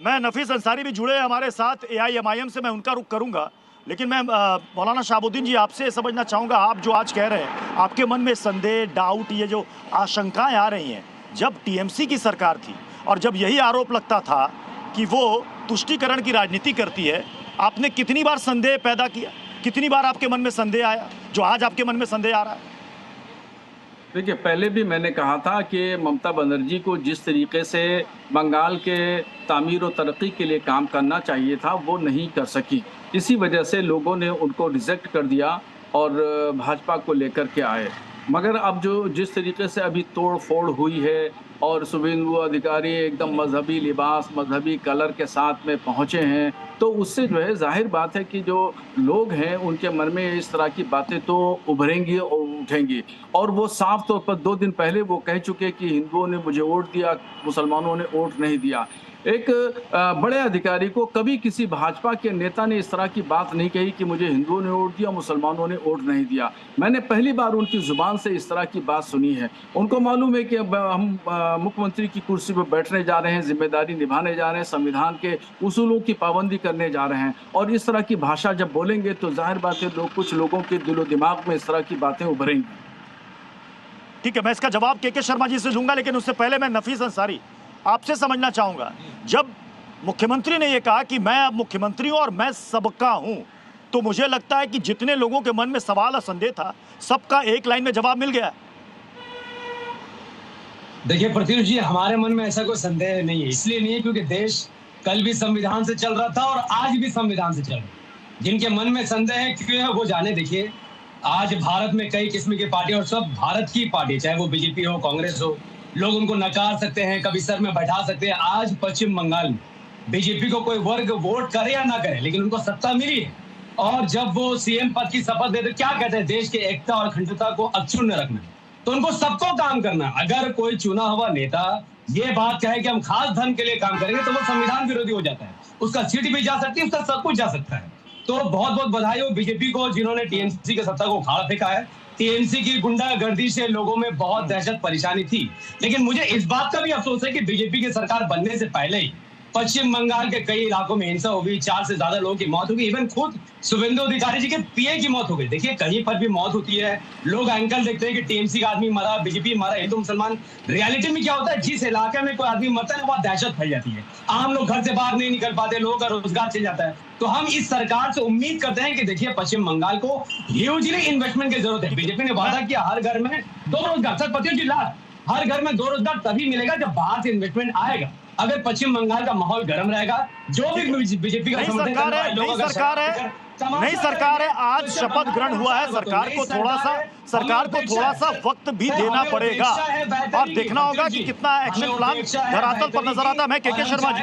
मैं नफीस अंसारी भी जुड़े हैं हमारे साथ एआईएमआईएम से, मैं उनका रुख करूंगा। लेकिन मैं मौलाना शहाबुद्दीन जी आपसे समझना चाहूँगा, आप जो आज कह रहे हैं, आपके मन में संदेह, डाउट, ये जो आशंकाएं आ रही हैं, जब टीएमसी की सरकार थी और जब यही आरोप लगता था कि वो तुष्टीकरण की राजनीति करती है, आपने कितनी बार संदेह पैदा किया, कितनी बार आपके मन में संदेह आया जो आज आपके मन में संदेह आ रहा है? देखिए, पहले भी मैंने कहा था कि ममता बनर्जी को जिस तरीके से बंगाल के तामीर और तरक्की के लिए काम करना चाहिए था, वो नहीं कर सकी। इसी वजह से लोगों ने उनको रिजेक्ट कर दिया और भाजपा को लेकर के आए। मगर अब जो जिस तरीके से अभी तोड़ फोड़ हुई है और शुभेंदु अधिकारी एकदम मजहबी लिबास, मजहबी कलर के साथ में पहुँचे हैं, तो उससे जो है जाहिर बात है कि जो लोग हैं उनके मन में इस तरह की बातें तो उभरेंगी और उठेंगी। और वो साफ तौर पर 2 दिन पहले वो कह चुके कि हिंदुओं ने मुझे वोट दिया, मुसलमानों ने वोट नहीं दिया। एक बड़े अधिकारी को कभी किसी भाजपा के नेता ने इस तरह की बात नहीं कही कि मुझे हिंदुओं ने वोट दिया, मुसलमानों ने वोट नहीं दिया। मैंने पहली बार उनकी जुबान से इस तरह की बात सुनी है। उनको मालूम है कि अब हम मुख्यमंत्री की कुर्सी पर बैठने जा रहे हैं, जिम्मेदारी निभाने जा रहे हैं, संविधान के उसूलों की पाबंदी करने जा रहे हैं, और इस तरह की भाषा जब बोलेंगे तो जाहिर बात है कुछ लोगों के दिलो दिमाग में इस तरह की बातें उभरेंगी। ठीक है, मैं इसका जवाब के शर्मा जी से लूंगा, लेकिन उससे पहले मैं नफीस अंसारी आपसे समझना चाहूंगा, जब मुख्यमंत्री ने यह कहा कि मैं अब मुख्यमंत्री हूं और मैं सबका हूं, तो मुझे लगता है कि जितने लोगों के मन में सवाल और संदेह था, सबका एक लाइन में जवाब मिल गया। देखिए प्रत्युष जी, हमारे मन में ऐसा कोई संदेह नहीं है। इसलिए नहीं है क्योंकि देश कल भी संविधान से चल रहा था और आज भी संविधान से चल रहा है। जिनके मन में संदेह है क्यों है वो जाने। देखिए, आज भारत में कई किस्म की पार्टी और सब भारत की पार्टी, चाहे वो बीजेपी हो, कांग्रेस हो, लोग उनको नकार सकते हैं, कभी सर में बैठा सकते हैं। आज पश्चिम बंगाल में बीजेपी को कोई वर्ग वोट करे या ना करे, लेकिन उनको सत्ता मिली है। और जब वो सीएम पद की शपथ देते क्या कहते हैं, देश की एकता और अखंडता को अक्षुण्ण रखना। तो उनको सबको काम करना। अगर कोई चुना हुआ नेता ये बात कहे कि हम खास धर्म के लिए काम करेंगे, तो वो संविधान विरोधी हो जाता है। उसका सीट भी जा सकती है, उसका सब कुछ जा सकता है। तो बहुत बहुत बधाई हो बीजेपी को, जिन्होंने टीएमसी की सत्ता को उखाड़ फेंका है। टीएमसी की गुंडागर्दी से लोगों में बहुत दहशत परेशानी थी, लेकिन मुझे इस बात का भी अफसोस है कि बीजेपी की सरकार बनने से पहले ही पश्चिम बंगाल के कई इलाकों में हिंसा हो गई, 4 से ज्यादा लोगों की मौत हो गई। इवन खुद शुभेंदु अधिकारी जी के पीए की मौत हो गई। देखिए, कहीं पर भी मौत होती है, लोग एंकल देखते हैं कि टीएमसी का आदमी मरा, बीजेपी मरा, हिंदू मुसलमान। रियलिटी में क्या होता है, जिस इलाके में कोई आदमी मरता है वहां दहशत फैल जाती है, आम लोग घर से बाहर नहीं निकल पाते, लोगों का रोजगार चल जाता है। तो हम इस सरकार से उम्मीद करते हैं कि देखिए, पश्चिम बंगाल को ह्यूजली इन्वेस्टमेंट की जरूरत है। बीजेपी ने वादा किया हर घर में 2 रोजगार, सर पतियों जी, हर घर में 2 रोजगार तभी मिलेगा जब बाहर से इन्वेस्टमेंट आएगा। अगर पश्चिम बंगाल का माहौल गर्म रहेगा, जो भी बीजेपी का सरकार है, आज शपथ ग्रहण हुआ है, सरकार को थोड़ा सा वक्त भी देना पड़ेगा और देखना होगा कि कितना एक्शन प्लान धरातल पर नजर आता है। मैं के शर्मा जी